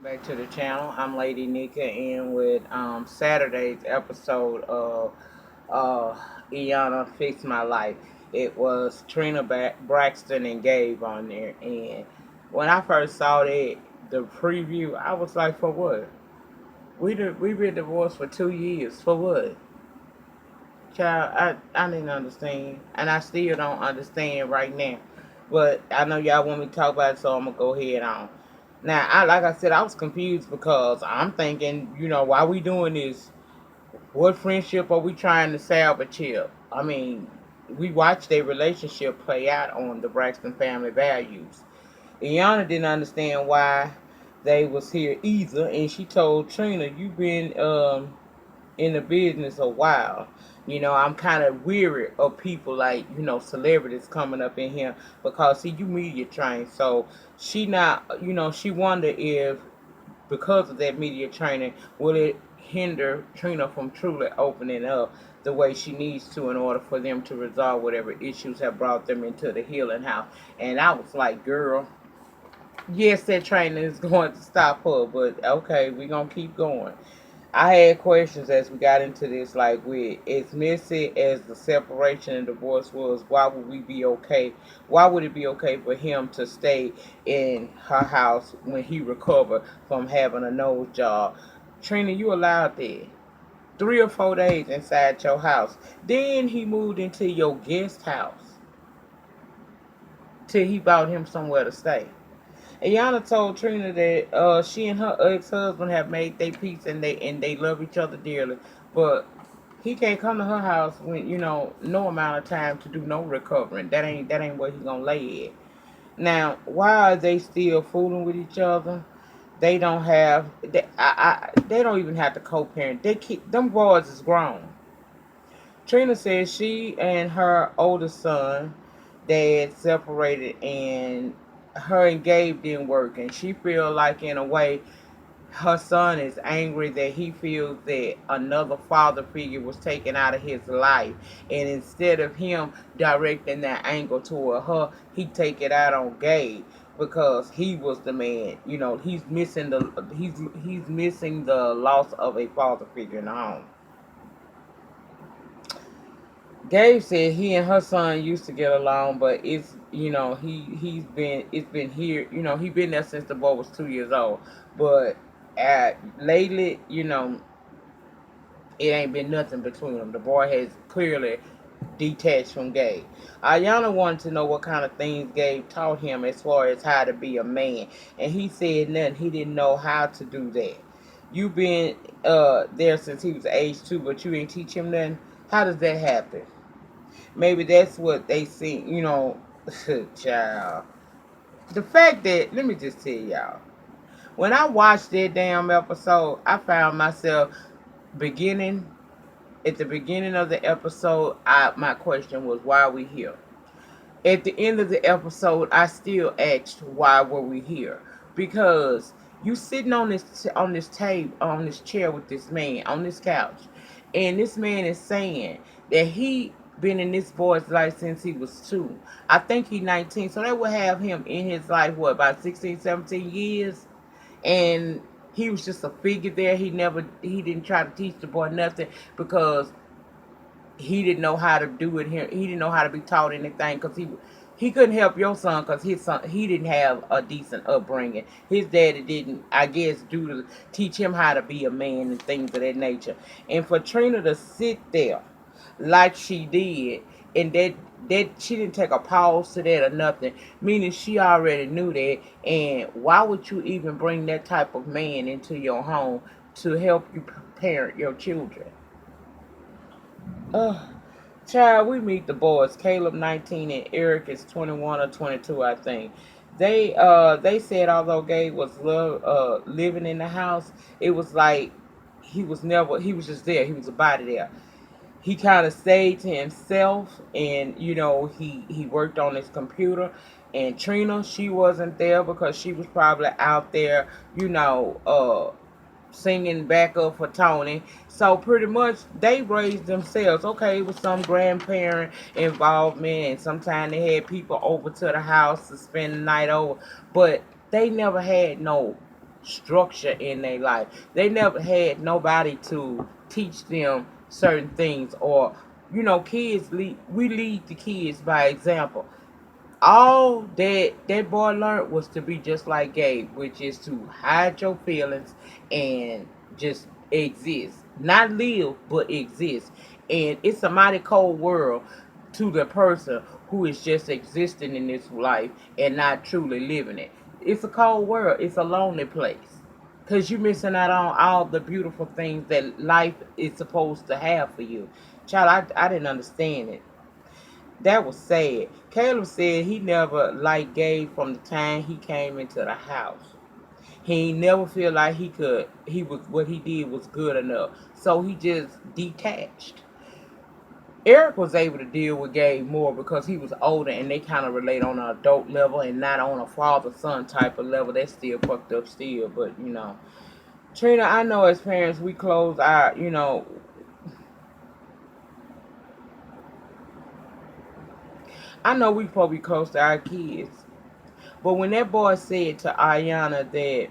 Back to the channel. I'm Lady Nika, and with Saturday's episode of Iyanla Fix My Life. It was Trina Braxton and Gabe on there, and when I first saw the preview, I was like, for what? We been divorced for 2 years. For what? Child, I didn't understand, and I still don't understand right now. But I know y'all want me to talk about it, so I'm gonna go ahead on. Now, like I said, I was confused because I'm thinking, why we doing this? What friendship are we trying to salvage here? I mean, we watched their relationship play out on the Braxton Family Values. Iyanla didn't understand why they was here either, and she told Trina, "You've been in the business a while. I'm kind of weary of people like, celebrities coming up in here because, see, you media trained." So she not, she wonder if because of that media training, will it hinder Trina from truly opening up the way she needs to in order for them to resolve whatever issues have brought them into the healing house. And I was like, girl, yes, that training is going to stop her, but okay, we're going to keep going. I had questions as we got into this, like with as messy as the separation and divorce was, why would we be okay? Why would it be okay for him to stay in her house when he recovered from having a nose job? Trina, you allowed that 3 or 4 days inside your house. Then he moved into your guest house till he bought him somewhere to stay. Iyanla told Trina that she and her ex-husband have made their peace and they love each other dearly, but he can't come to her house when no amount of time to do no recovering. That ain't where he gonna lay at. Now, why are they still fooling with each other? They don't have they don't even have to co-parent. They keep them boys is grown. Trina says she and her oldest son, dad, separated, and her and Gabe didn't work, and she feel like in a way her son is angry that he feels that another father figure was taken out of his life, and instead of him directing that anger toward her, he take it out on Gabe because he was the man. He's missing the loss of a father figure in the home. Gabe said he and her son used to get along, but it's been here, he been there since the boy was 2 years old. But lately, it ain't been nothing between them. The boy has clearly detached from Gabe. Iyanla wanted to know what kind of things Gabe taught him as far as how to be a man, and he said nothing. He didn't know how to do that. You been there since he was age 2, but you didn't teach him nothing. How does that happen? Maybe that's what they see, child. The fact that, let me just tell y'all, when I watched that damn episode, I found myself beginning, at the beginning of the episode, my question was, why are we here? At the end of the episode, I still asked, why were we here? Because you sitting on this table, on this chair with this man on this couch, and this man is saying that he been in this boy's life since he was 2. I think he's 19, so that would have him in his life, what, about 16, 17 years? And he was just a figure there. He didn't try to teach the boy nothing because he didn't know how to do it here. He didn't know how to be taught anything because he couldn't help your son because his son, he didn't have a decent upbringing. His daddy didn't, I guess, do to teach him how to be a man and things of that nature. And for Trina to sit there like she did, and that she didn't take a pause to that or nothing, meaning she already knew that. And why would you even bring that type of man into your home to help you parent your children? Ugh. Child, we meet the boys. Caleb 19 and Eric is 21 or 22, I think. They said although Gabe was living in the house, it was like he was just there. He was a body there. He kind of stayed to himself, and he worked on his computer. And Trina, she wasn't there because she was probably out there, singing backup for Tony. So pretty much they raised themselves. Okay, it was some grandparent involvement, and sometimes they had people over to the house to spend the night over, but they never had no structure in their life. They never had nobody to teach them certain things, or kids lead. We lead the kids by example. All that boy learned was to be just like Gabe, which is to hide your feelings and just exist, not live but exist. And it's a mighty cold world to the person who is just existing in this life and not truly living it. It's a cold world. It's a lonely place because you're missing out on all the beautiful things that life is supposed to have for you. Child, I didn't understand it. That was sad. Caleb said he never liked Gabe from the time he came into the house. He never feel like he was what he did was good enough. So he just detached. Eric was able to deal with Gabe more because he was older and they kind of relate on an adult level and not on a father son type of level. That's still fucked up still, but Trina, I know as parents we close our, I know we probably close to our kids. But when that boy said to Iyanla that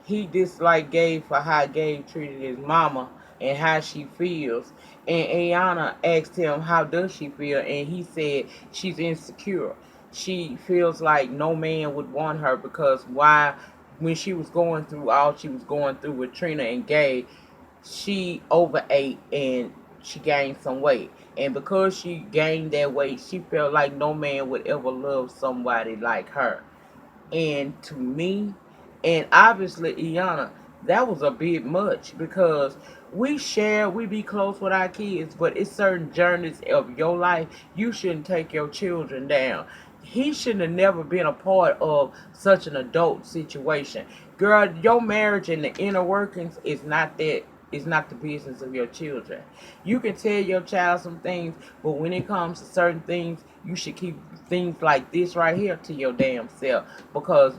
he disliked Gabe for how Gabe treated his mama and how she feels, and Iyanla asked him how does she feel, and he said she's insecure. She feels like no man would want her because why when she was going through all she was going through with Trina and Gabe, she overate and she gained some weight. And because she gained that weight, she felt like no man would ever love somebody like her. And to me, and obviously Iyanla, that was a bit much because we be close with our kids, but it's certain journeys of your life you shouldn't take your children down. He shouldn't have never been a part of such an adult situation. Girl, your marriage and the inner workings is not the business of your children. You can tell your child some things, but when it comes to certain things, you should keep things like this right here to your damn self because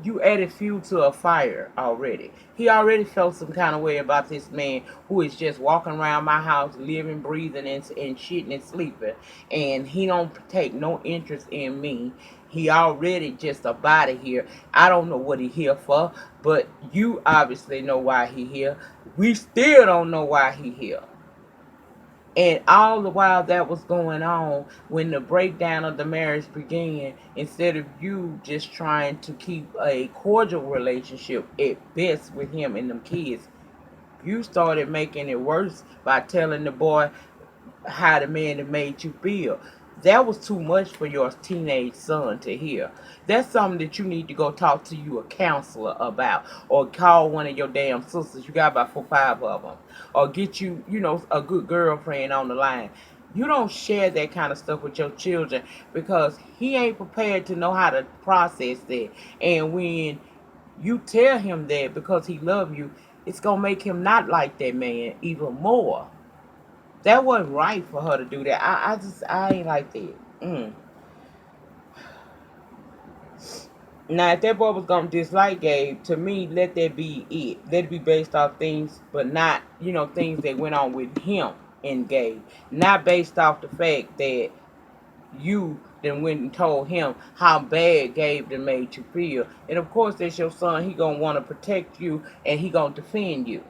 you added fuel to a fire already. He already felt some kind of way about this man who is just walking around my house, living, breathing, and shitting and sleeping, and he don't take no interest in me. He already just a body here. I don't know what he here for, but you obviously know why he here. We still don't know why he here. And all the while that was going on, when the breakdown of the marriage began, instead of you just trying to keep a cordial relationship at best with him and them kids, you started making it worse by telling the boy how the man that made you feel. That was too much for your teenage son to hear. That's something that you need to go talk to you a counselor about, or call one of your damn sisters. You got about 4, 5 of them, or get you, a good girlfriend on the line. You don't share that kind of stuff with your children because he ain't prepared to know how to process that. And when you tell him that because he love you, it's gonna make him not like that man even more. That wasn't right for her to do that. I ain't like that. Mm. Now, if that boy was gonna dislike Gabe, to me, let that be it. Let it be based off things, but not things that went on with him and Gabe. Not based off the fact that you then went and told him how bad Gabe done made you feel. And of course, that's your son. He gonna want to protect you and he gonna defend you.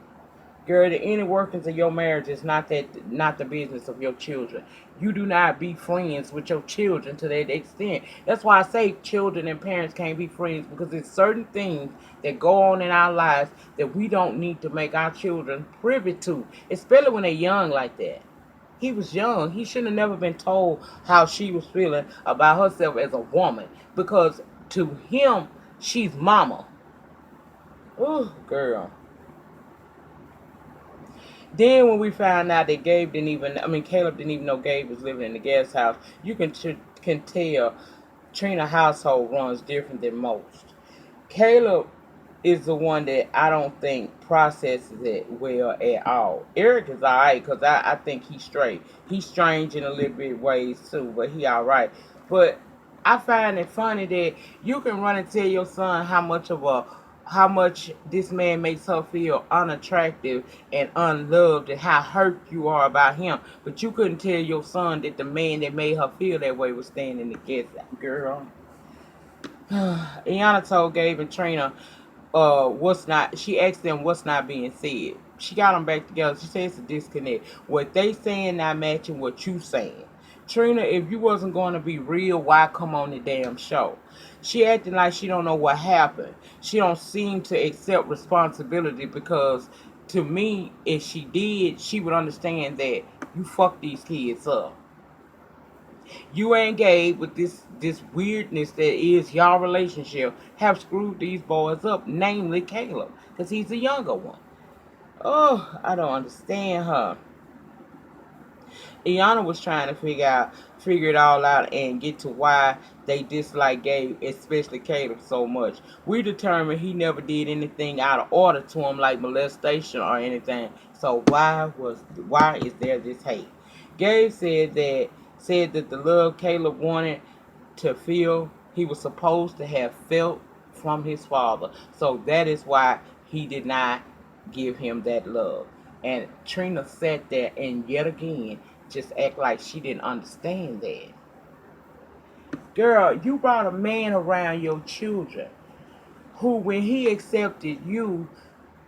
Girl, the inner workings of your marriage is not the business of your children. You do not be friends with your children to that extent. That's why I say children and parents can't be friends because there's certain things that go on in our lives that we don't need to make our children privy to, especially when they're young like that. He was young. He shouldn't have never been told how she was feeling about herself as a woman because to him, she's mama. Oh, girl. Then when we found out that Caleb didn't even know Gabe was living in the guest house, you can tell Trina's household runs different than most. Caleb is the one that I don't think processes it well at all. Eric is alright because I think he's straight. He's strange in a little bit ways too, but he alright. But I find it funny that you can run and tell your son how much this man makes her feel unattractive and unloved and how hurt you are about him. But you couldn't tell your son that the man that made her feel that way was staying in the guest. Girl, Iyanla told Gabe and Trina what's not, she asked them what's not being said. She got them back together. She said it's a disconnect. What they saying not matching what you saying. Trina, if you wasn't going to be real, why come on the damn show? She acting like she don't know what happened. She don't seem to accept responsibility because to me, if she did, she would understand that you fucked these kids up. You and Gabe, with this weirdness that is y'all relationship, have screwed these boys up, namely Caleb, because he's the younger one. Oh, I don't understand her. Iyanla was trying to figure it all out and get to why they dislike Gabe, especially Caleb, so much. We determined he never did anything out of order to him, like molestation or anything. So why is there this hate? Gabe said that the love Caleb wanted to feel, he was supposed to have felt from his father. So that is why he did not give him that love. And Trina sat there and yet again just act like she didn't understand that. Girl, you brought a man around your children who, when he accepted you,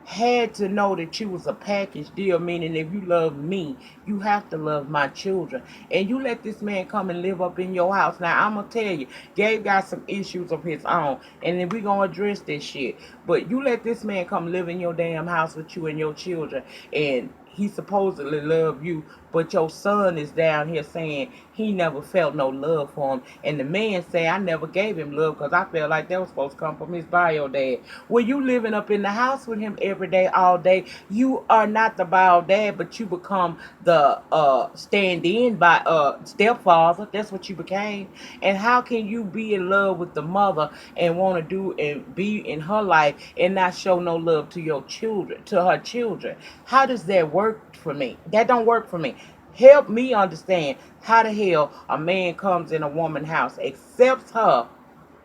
had to know that you was a package deal, meaning if you love me, you have to love my children. And you let this man come and live up in your house. Now, I'm going to tell you, Gabe got some issues of his own, and then we going to address this shit. But you let this man come live in your damn house with you and your children, and he supposedly love you, but your son is down here saying he never felt no love for him. And the man say, I never gave him love because I felt like that was supposed to come from his bio dad. Well, you living up in the house with him every day, all day. You are not the bio dad, but you become the stand-in by stepfather. That's what you became. And how can you be in love with the mother and want to do and be in her life and not show no love to your children, to her children? How does that work for me? That don't work for me. Help me understand how the hell a man comes in a woman's house, accepts her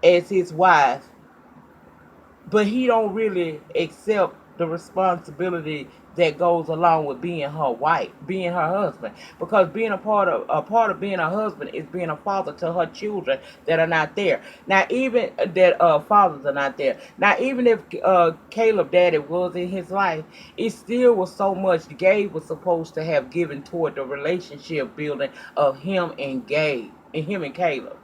as his wife, but he don't really accept the responsibility that goes along with being her wife, being her husband. Because being a part of being a husband is being a father to her children that are not there. Now, even that fathers are not there. Now, even if Caleb daddy was in his life, it still was so much Gabe was supposed to have given toward the relationship building of him and Gabe and him and Caleb.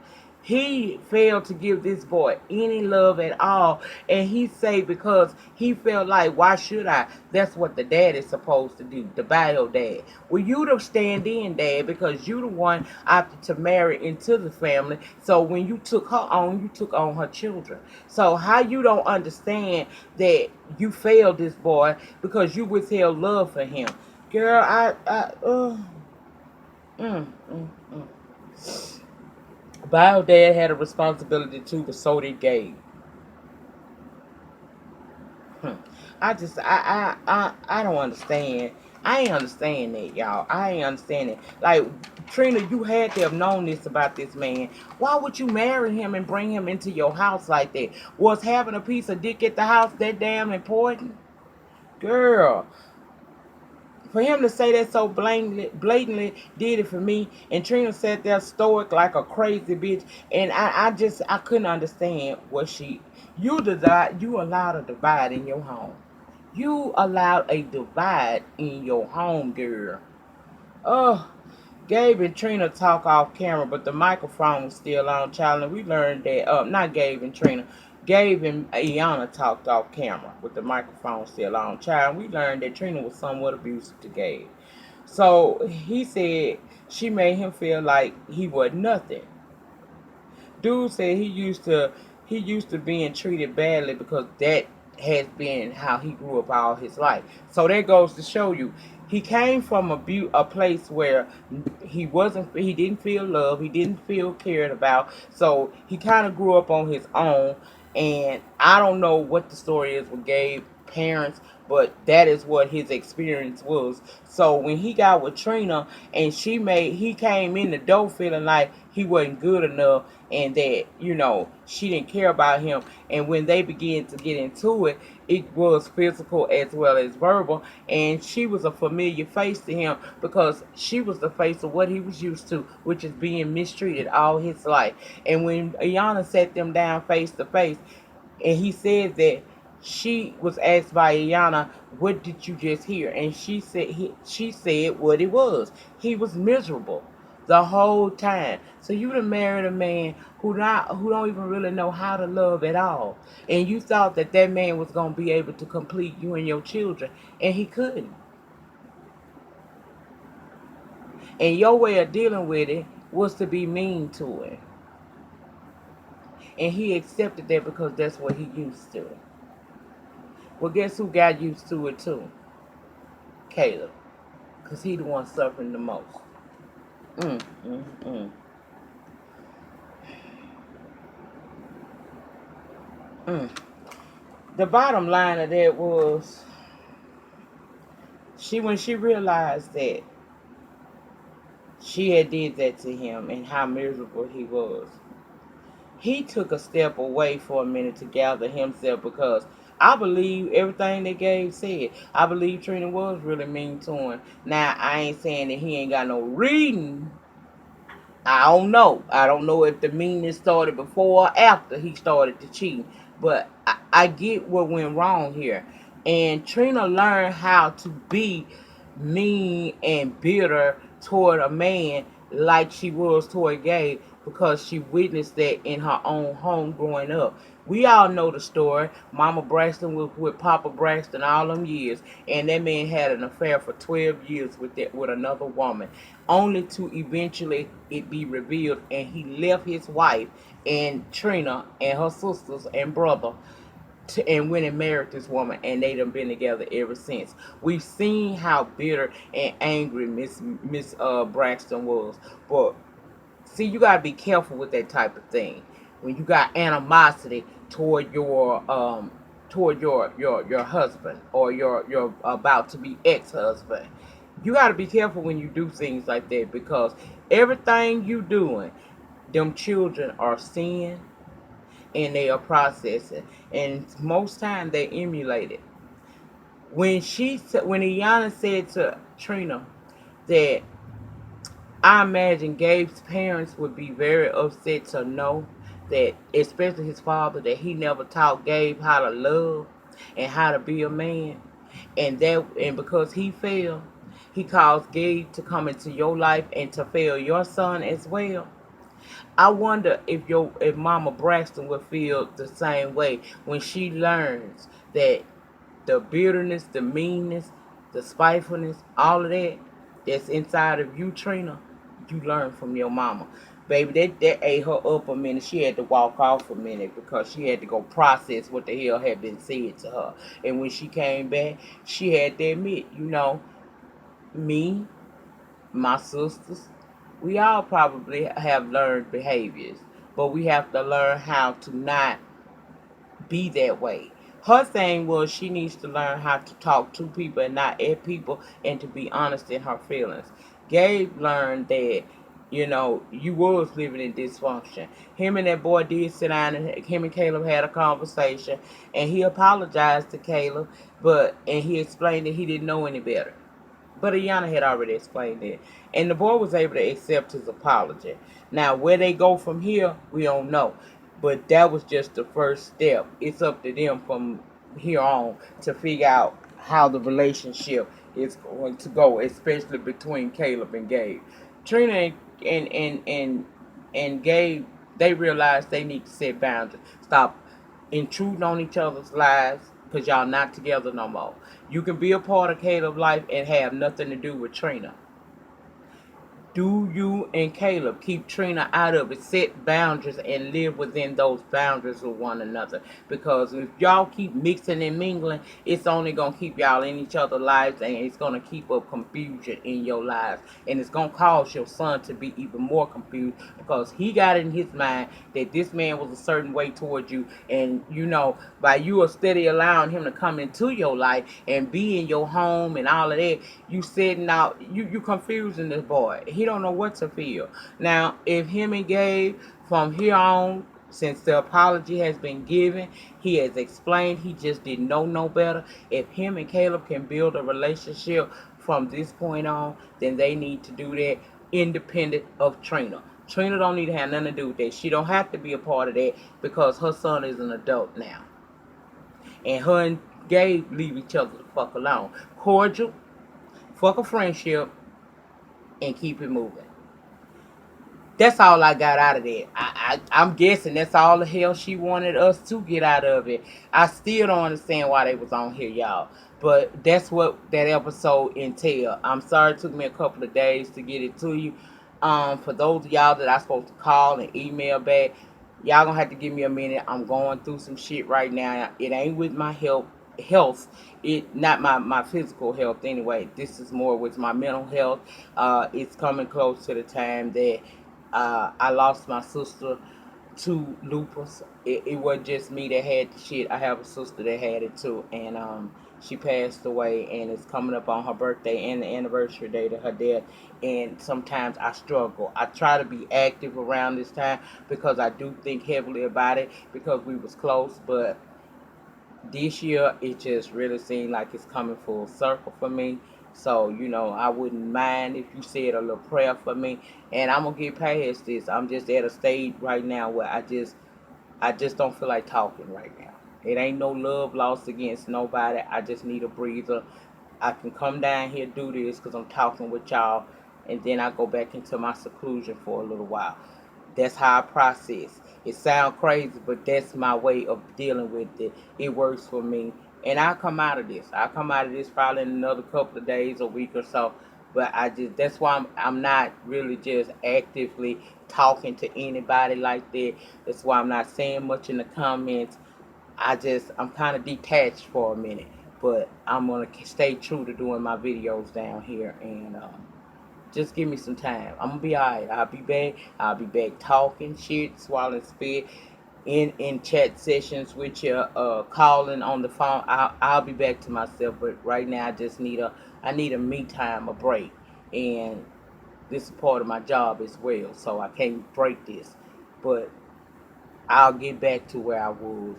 He failed to give this boy any love at all. And he say because he felt like, why should I? That's what the dad is supposed to do, the bio dad. Well, you the stand in dad because you the one opted to marry into the family. So when you took her on, you took on her children. So how you don't understand that you failed this boy because you withheld love for him? Girl, mm, mm, mm. Bio dad had a responsibility too, but so did Gabe. Hmm. I don't understand. I ain't understand that, y'all. I ain't understand it. Like, Trina, you had to have known this about this man. Why would you marry him and bring him into your house like that? Was having a piece of dick at the house that damn important? Girl, for him to say that so blatantly did it for me. And Trina sat there stoic like a crazy bitch. And I couldn't understand what you allowed a divide in your home. You allowed a divide in your home, girl. Oh, Gabe and Trina talk off camera, but the microphone was still on, child. And we learned that, not Gabe and Trina, Gabe and Iyanla talked off camera with the microphone still on, child. We learned that Trina was somewhat abusive to Gabe. So he said she made him feel like he was nothing. Dude said he used to being treated badly because that has been how he grew up all his life. So that goes to show you he came from a place where he didn't feel love, he didn't feel cared about. So he kind of grew up on his own. And I don't know what the story is with Gabe's parents, but that is what his experience was. So when he got with Trina and he came in the door feeling like he wasn't good enough and that, she didn't care about him. And when they began to get into it, it was physical as well as verbal. And she was a familiar face to him because she was the face of what he was used to, which is being mistreated all his life. And when Iyanla sat them down face to face, and he said that she was asked by Iyanla, "What did you just hear?" And she said what it was. He was miserable the whole time. So you done married a man who don't even really know how to love at all, and you thought that that man was gonna be able to complete you and your children, and he couldn't. And your way of dealing with it was to be mean to him, and he accepted that because that's what he used to. Well, guess who got used to it too? Caleb, because he the one suffering the most. Mm, mm, mm, mm. The bottom line of that was when she realized that she had did that to him and how miserable he was. He took a step away for a minute to gather himself because I believe everything that Gabe said. I believe Trina was really mean to him. Now I ain't saying that he ain't got no reading. I don't know. I don't know if the meanness started before or after he started to cheat. But I get what went wrong here. And Trina learned how to be mean and bitter toward a man like she was toward Gabe because she witnessed that in her own home growing up. We all know the story. Mama Braxton was with Papa Braxton all them years, and that man had an affair for 12 years with another woman, only to eventually it be revealed, and he left his wife and Trina and her sisters and brother and went and married this woman, and they done been together ever since. We've seen how bitter and angry Miss Braxton was, but see, you gotta be careful with that type of thing. When you got animosity toward your husband or your about to be ex-husband, you gotta be careful when you do things like that because everything you doing, them children are seeing and they are processing, and most time they emulate it. When Iyanla said to Trina that I imagine Gabe's parents would be very upset to know that, especially his father, that he never taught Gabe how to love and how to be a man, and because he failed, he caused Gabe to come into your life and to fail your son as well. I wonder if Mama Braxton would feel the same way when she learns that the bitterness, the meanness, the spitefulness, all of that's inside of you, Trina, you learn from your mama. Baby, that ate her up a minute. She had to walk off a minute because she had to go process what the hell had been said to her. And when she came back, she had to admit, me, my sisters, we all probably have learned behaviors, but we have to learn how to not be that way. Her thing was she needs to learn how to talk to people and not at people and to be honest in her feelings. Gabe learned that, you was living in dysfunction. Him and that boy did sit down and him and Caleb had a conversation and he apologized to Caleb, and he explained that he didn't know any better. But Iyanla had already explained it. And the boy was able to accept his apology. Now, where they go from here, we don't know. But that was just the first step. It's up to them from here on to figure out how the relationship is going to go, especially between Caleb and Gabe. Trina and Gabe, they realize they need to set boundaries. Stop intruding on each other's lives because y'all not together no more. You can be a part of Caleb's life and have nothing to do with Trina. Do you and Caleb keep Trina out of it? Set boundaries and live within those boundaries with one another. Because if y'all keep mixing and mingling, it's only gonna keep y'all in each other's lives, and it's gonna keep up confusion in your lives, and it's gonna cause your son to be even more confused because he got in his mind that this man was a certain way towards you, and by you are steady allowing him to come into your life and be in your home and all of that, you sitting out, you confusing this boy. He don't know what to feel. Now, if him and Gabe from here on, since the apology has been given, he has explained he just didn't know no better. If him and Caleb can build a relationship from this point on, then they need to do that independent of Trina. Trina don't need to have nothing to do with that. She don't have to be a part of that because her son is an adult now. And her and Gabe leave each other the fuck alone. Cordial, fuck a friendship, and keep it moving. That's all I got out of that. I'm guessing that's all the hell she wanted us to get out of it. I still don't understand why they was on here, y'all. But that's what that episode entailed. I'm sorry it took me a couple of days to get it to you. For those of y'all that I supposed to call and email back, y'all gonna have to give me a minute. I'm going through some shit right now. It ain't with my health. It not my physical health anyway. This is more with my mental health. It's coming close to the time that I lost my sister to lupus. It wasn't just me that had the shit. I have a sister that had it too, and she passed away, and it's coming up on her birthday and the anniversary date of her death. And sometimes I struggle. I try to be active around this time because I do think heavily about it because we was close, but this year it just really seemed like it's coming full circle for me. So, I wouldn't mind if you said a little prayer for me. And I'm gonna get past this. I'm just at a stage right now where I just don't feel like talking right now. It ain't no love lost against nobody. I just need a breather. I can come down here do this because I'm talking with y'all, and then I go back into my seclusion for a little while. That's how I process. It sounds crazy, but that's my way of dealing with it. It works for me, and I'll come out of this. I'll come out of this probably in another couple of days, a week or so. But that's why I'm not really just actively talking to anybody like that. That's why I'm not saying much in the comments. I'm kind of detached for a minute, but I'm gonna stay true to doing my videos down here, and just give me some time. I'm gonna be alright. I'll be back. I'll be back talking shit, swallowing spit, in chat sessions with you, calling on the phone. I'll be back to myself, but right now I need a me time, a break, and this is part of my job as well, so I can't break this, but I'll get back to where I was.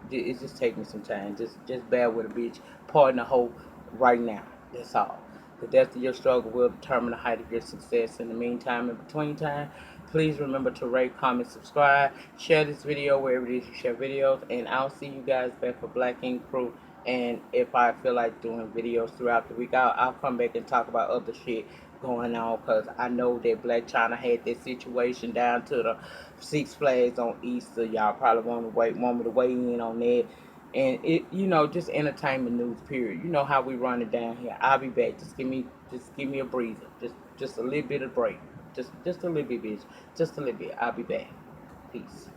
It's just taking some time. Just bear with a bitch. Pardon the hope right now. That's all. The depth of your struggle will determine the height of your success. In the meantime, in between time, please remember to rate, comment, subscribe, share this video wherever it is you share videos, and I'll see you guys back for Black Ink Crew. And if I feel like doing videos throughout the week, I'll come back and talk about other shit going on, because I know that Black China had that situation down to the Six Flags on Easter. Y'all probably want me to weigh in on that. And just entertainment news. Period. You know how we run it down here. I'll be back. Just give me a breather. Just a little bit of break. Just a little bit, bitch. Just a little bit. I'll be back. Peace.